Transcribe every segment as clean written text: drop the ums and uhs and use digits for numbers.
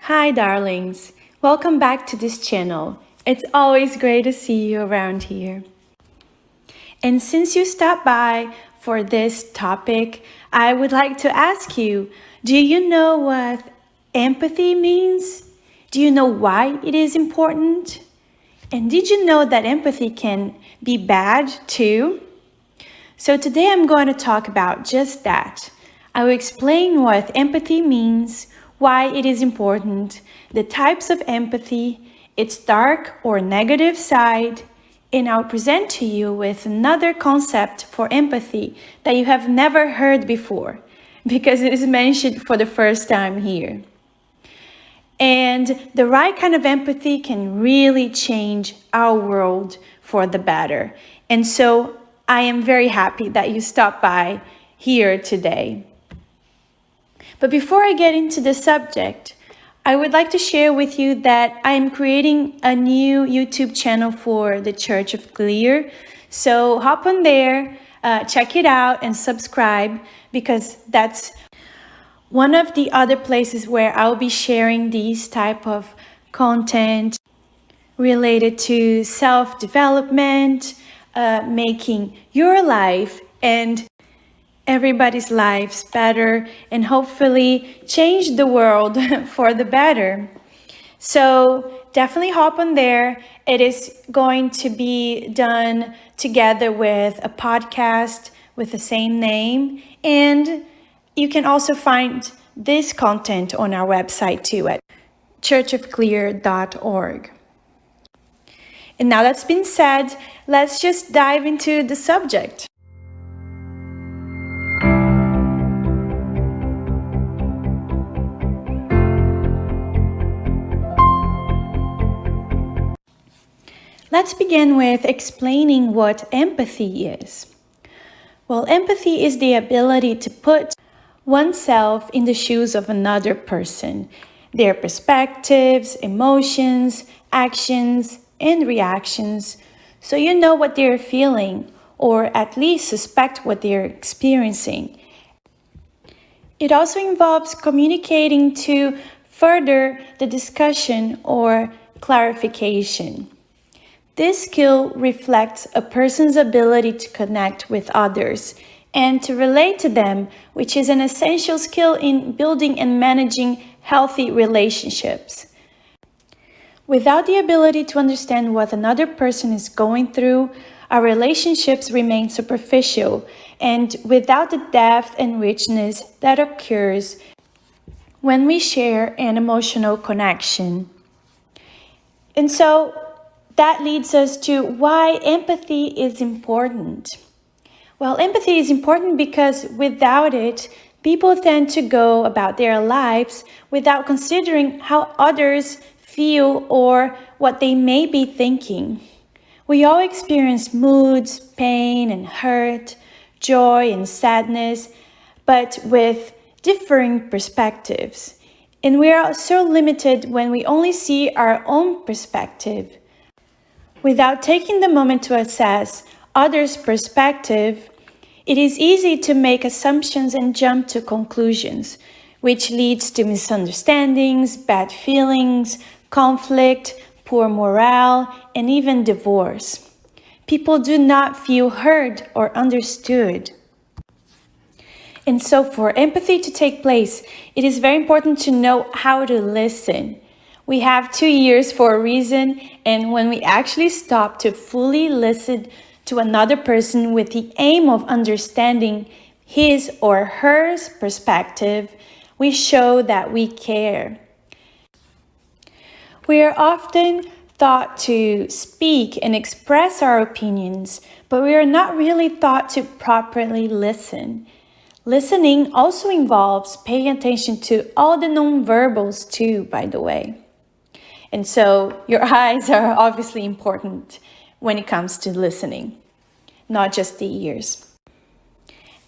Hi, darlings. Welcome back to this channel. It's always great to see you around here. And since you stopped by for this topic, I would like to ask you, do you know what empathy means? Do you know why it is important? And did you know that empathy can be bad too? So today I'm going to talk about just that. I will explain what empathy means, why it is important, the types of empathy, its dark or negative side, and I'll present to you with another concept for empathy that you have never heard before, because it is mentioned for the first time here. And the right kind of empathy can really change our world for the better. And so I am very happy that you stopped by here today. But before I get into the subject, I would like to share with you that I am creating a new YouTube channel for the Church of Clear. So hop on there, check it out and subscribe, because that's one of the other places where I'll be sharing these type of content related to self-development, making your life and everybody's lives better, and hopefully change the world for the better. So definitely hop on there. It is going to be done together with a podcast with the same name, and you can also find this content on our website too at churchofclear.org. And now that's been said, let's just dive into the subject. Let's begin with explaining what empathy is. Well, empathy is the ability to put oneself in the shoes of another person, their perspectives, emotions, actions, and reactions, so you know what they're feeling, or at least suspect what they're experiencing. It also involves communicating to further the discussion or clarification. This skill reflects a person's ability to connect with others and to relate to them, which is an essential skill in building and managing healthy relationships. Without the ability to understand what another person is going through, our relationships remain superficial, and without the depth and richness that occurs when we share an emotional connection. And so, that leads us to why empathy is important. Well, empathy is important because without it, people tend to go about their lives without considering how others feel or what they may be thinking. We all experience moods, pain and hurt, joy and sadness, but with differing perspectives. And we are so limited when we only see our own perspective. Without taking the moment to assess others' perspective, it is easy to make assumptions and jump to conclusions, which leads to misunderstandings, bad feelings, conflict, poor morale, and even divorce. People do not feel heard or understood. And so for empathy to take place, it is very important to know how to listen. We have 2 years for a reason, and when we actually stop to fully listen to another person with the aim of understanding his or her perspective, we show that we care. We are often taught to speak and express our opinions, but we are not really taught to properly listen. Listening also involves paying attention to all the nonverbals too, by the way. And so your eyes are obviously important when it comes to listening, not just the ears.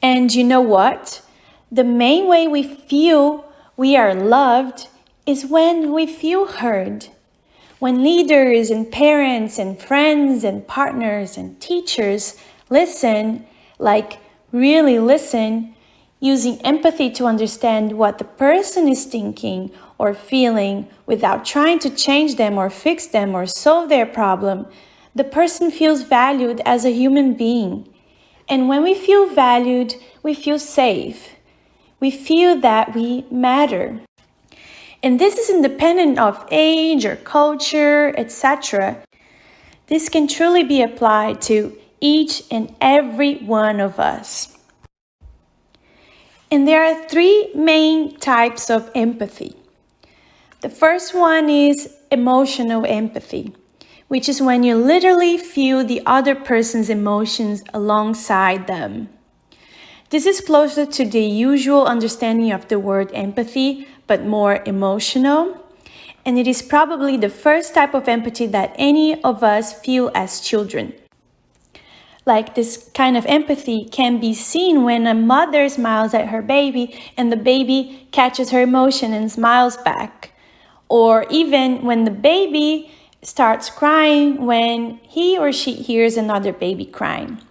And you know what? The main way we feel we are loved is when we feel heard. When leaders and parents and friends and partners and teachers listen, like really listen, using empathy to understand what the person is thinking or feeling without trying to change them or fix them or solve their problem, the person feels valued as a human being. And when we feel valued, we feel safe. We feel that we matter. And this is independent of age or culture, etc. This can truly be applied to each and every one of us. And there are three main types of empathy. The first one is emotional empathy, which is when you literally feel the other person's emotions alongside them. This is closer to the usual understanding of the word empathy, but more emotional. And it is probably the first type of empathy that any of us feel as children. Like this kind of empathy can be seen when a mother smiles at her baby and the baby catches her emotion and smiles back. Or even when the baby starts crying when he or she hears another baby crying.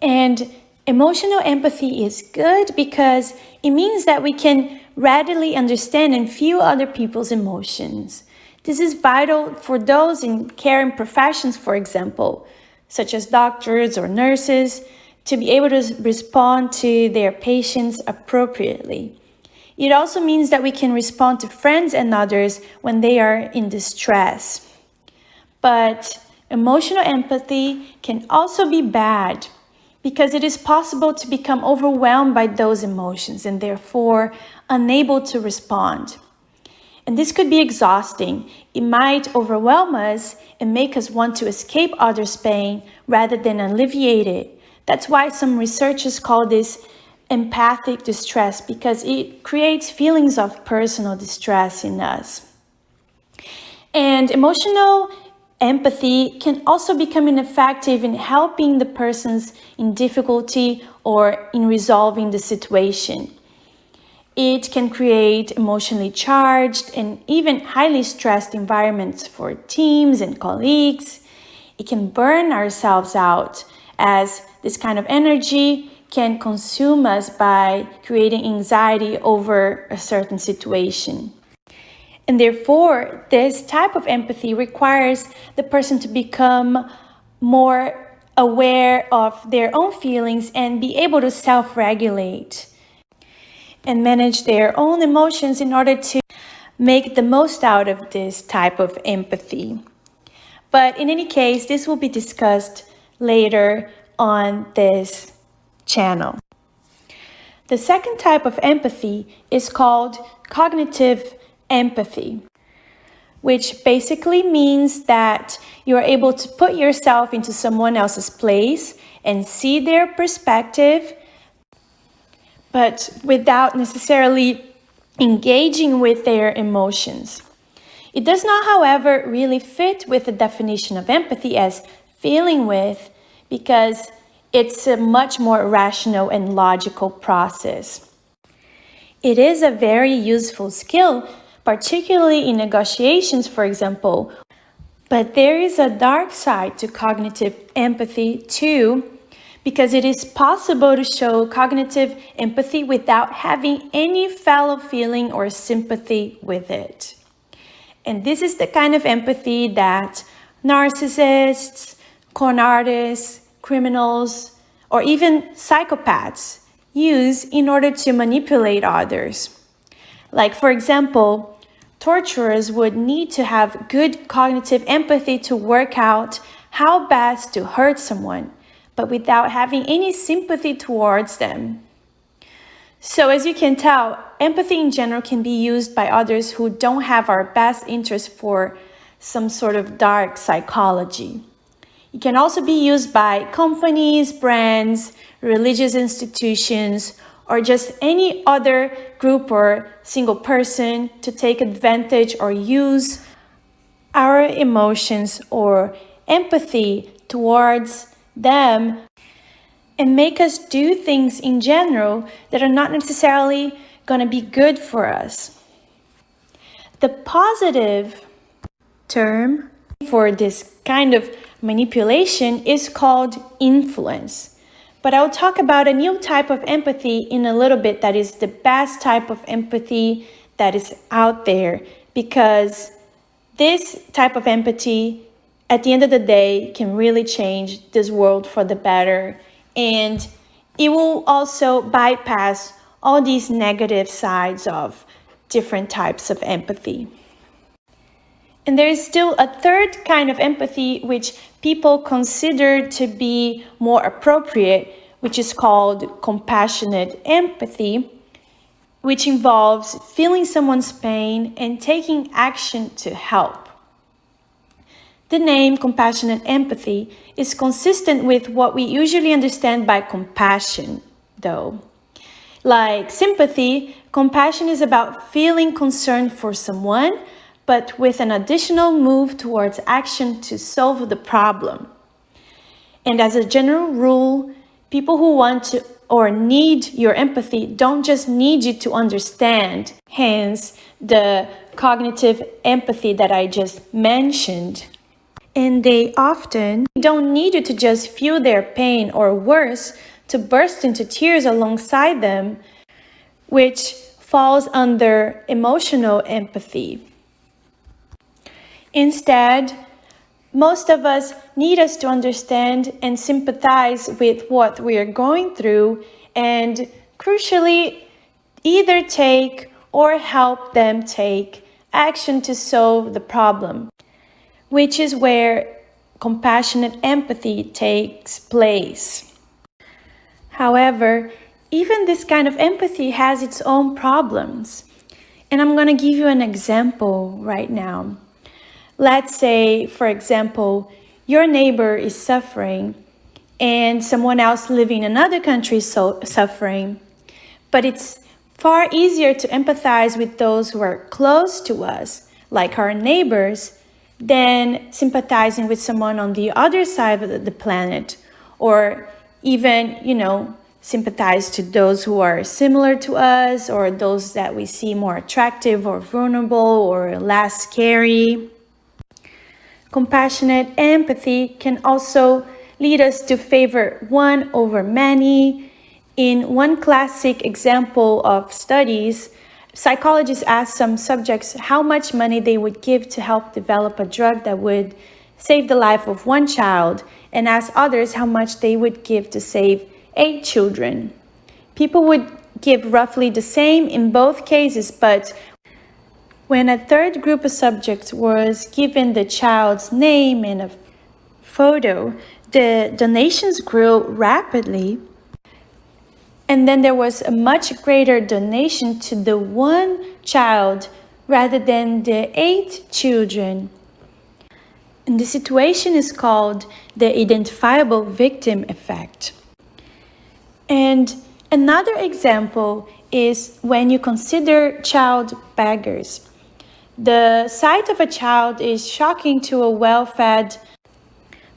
And emotional empathy is good because it means that we can readily understand and feel other people's emotions. This is vital for those in caring professions, for example, such as doctors or nurses, to be able to respond to their patients appropriately. It also means that we can respond to friends and others when they are in distress. But emotional empathy can also be bad because it is possible to become overwhelmed by those emotions and therefore unable to respond. And this could be exhausting. It might overwhelm us and make us want to escape others' pain rather than alleviate it. That's why some researchers call this empathic distress, because it creates feelings of personal distress in us. And emotional empathy can also become ineffective in helping the persons in difficulty or in resolving the situation. It can create emotionally charged and even highly stressed environments for teams and colleagues. It can burn ourselves out, as this kind of energy can consume us by creating anxiety over a certain situation. And therefore, this type of empathy requires the person to become more aware of their own feelings and be able to self-regulate and manage their own emotions in order to make the most out of this type of empathy. But in any case, this will be discussed later on this channel. The second type of empathy is called cognitive empathy, which basically means that you are able to put yourself into someone else's place and see their perspective, but without necessarily engaging with their emotions. It does not, however, really fit with the definition of empathy as feeling with, because it's a much more rational and logical process. It is a very useful skill, particularly in negotiations, for example. But there is a dark side to cognitive empathy too, because it is possible to show cognitive empathy without having any fellow feeling or sympathy with it. And this is the kind of empathy that narcissists, con artists, criminals, or even psychopaths use in order to manipulate others. Like, for example, torturers would need to have good cognitive empathy to work out how best to hurt someone, but without having any sympathy towards them. So as you can tell, empathy in general can be used by others who don't have our best interest for some sort of dark psychology. It can also be used by companies, brands, religious institutions, or just any other group or single person to take advantage or use our emotions or empathy towards them and make us do things in general that are not necessarily going to be good for us. The positive term for this kind of manipulation is called influence, But I'll talk about a new type of empathy in a little bit that is the best type of empathy that is out there, because this type of empathy, at the end of the day, can really change this world for the better. And it will also bypass all these negative sides of different types of empathy. And there is still a third kind of empathy which people consider to be more appropriate, which is called compassionate empathy, which involves feeling someone's pain and taking action to help. The name compassionate empathy is consistent with what we usually understand by compassion, though. Like sympathy, compassion is about feeling concern for someone, but with an additional move towards action to solve the problem. And as a general rule, people who want to or need your empathy don't just need you to understand, hence the cognitive empathy that I just mentioned. And they often don't need you to just feel their pain, or worse, to burst into tears alongside them, which falls under emotional empathy. Instead, most of us need us to understand and sympathize with what we are going through, and crucially, either take or help them take action to solve the problem, which is where compassionate empathy takes place. However, even this kind of empathy has its own problems. And I'm going to give you an example right now. Let's say, for example, your neighbor is suffering and someone else living in another country is suffering. But it's far easier to empathize with those who are close to us, like our neighbors, than sympathizing with someone on the other side of the planet, or even, sympathize to those who are similar to us, or those that we see more attractive or vulnerable or less scary. Compassionate empathy can also lead us to favor one over many. In one classic example of studies, psychologists asked some subjects how much money they would give to help develop a drug that would save the life of one child, and asked others how much they would give to save 8 children. People would give roughly the same in both cases, but when a third group of subjects was given the child's name and a photo, the donations grew rapidly. And then there was a much greater donation to the one child rather than the 8 children. And the situation is called the identifiable victim effect. And another example is when you consider child beggars. The sight of a child is shocking to a well-fed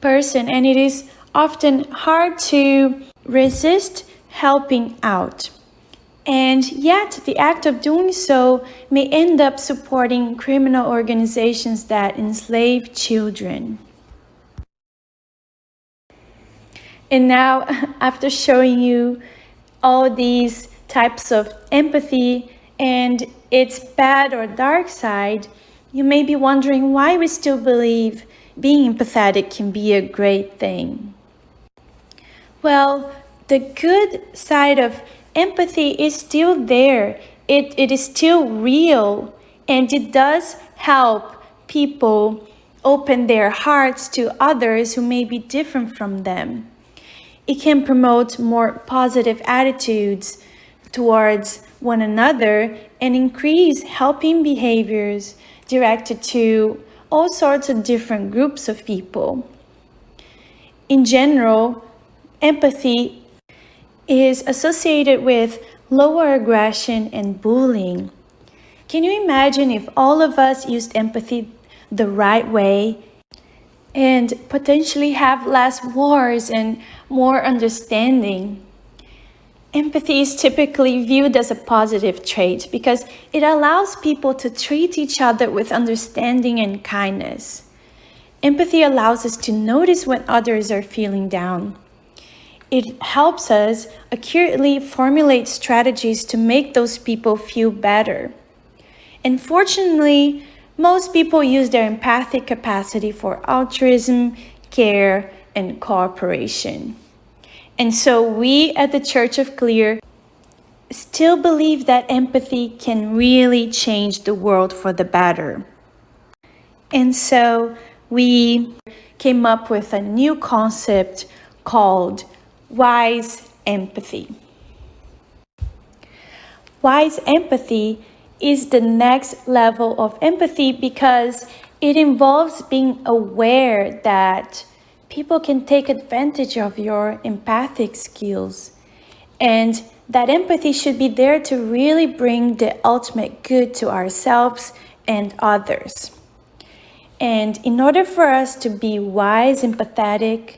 person, and it is often hard to resist helping out. And yet, the act of doing so may end up supporting criminal organizations that enslave children. And now, after showing you all these types of empathy and its bad or dark side, you may be wondering why we still believe being empathetic can be a great thing. Well, the good side of empathy is still there. It is still real, and it does help people open their hearts to others who may be different from them. It can promote more positive attitudes towards one another and increase helping behaviors directed to all sorts of different groups of people. In general, empathy is associated with lower aggression and bullying. Can you imagine if all of us used empathy the right way and potentially have less wars and more understanding? Empathy is typically viewed as a positive trait because it allows people to treat each other with understanding and kindness. Empathy allows us to notice when others are feeling down. It helps us accurately formulate strategies to make those people feel better. And fortunately, most people use their empathic capacity for altruism, care, and cooperation. And so we at the Church of Clear still believe that empathy can really change the world for the better. And so we came up with a new concept called wise empathy. Wise empathy is the next level of empathy because it involves being aware that people can take advantage of your empathic skills, and that empathy should be there to really bring the ultimate good to ourselves and others. And in order for us to be wise, empathetic,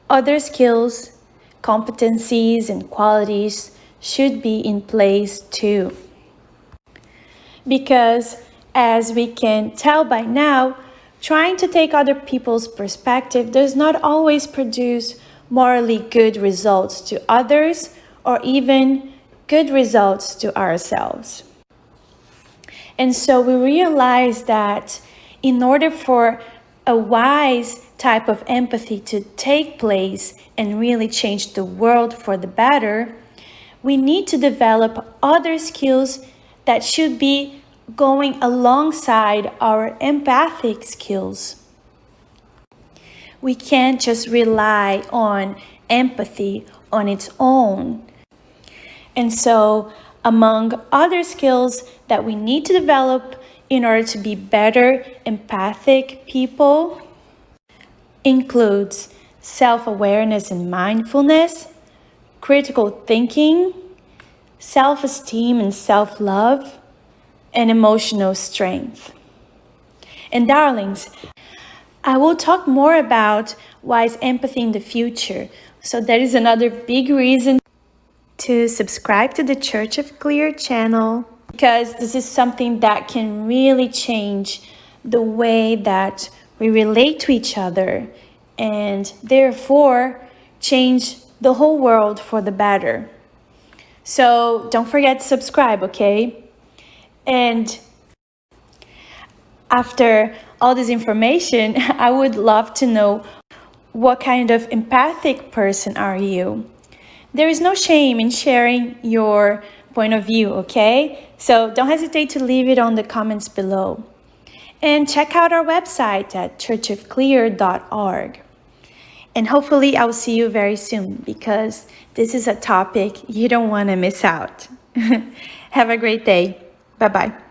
other skills, competencies, and qualities should be in place too. Because as we can tell by now, trying to take other people's perspective does not always produce morally good results to others or even good results to ourselves. And so we realize that in order for a wise type of empathy to take place and really change the world for the better, we need to develop other skills that should be going alongside our empathic skills. We can't just rely on empathy on its own. And so, among other skills that we need to develop in order to be better empathic people includes self-awareness and mindfulness, critical thinking, self-esteem and self-love, and emotional strength. And darlings, I will talk more about wise empathy in the future. So that is another big reason to subscribe to the Church of Clear channel, because this is something that can really change the way that we relate to each other and therefore change the whole world for the better. So don't forget to subscribe, okay? And after all this information, I would love to know, what kind of empathic person are you? There is no shame in sharing your point of view, okay? So don't hesitate to leave it on the comments below. And check out our website at churchofclear.org. And hopefully I'll see you very soon, because this is a topic you don't want to miss out. Have a great day. Bye-bye.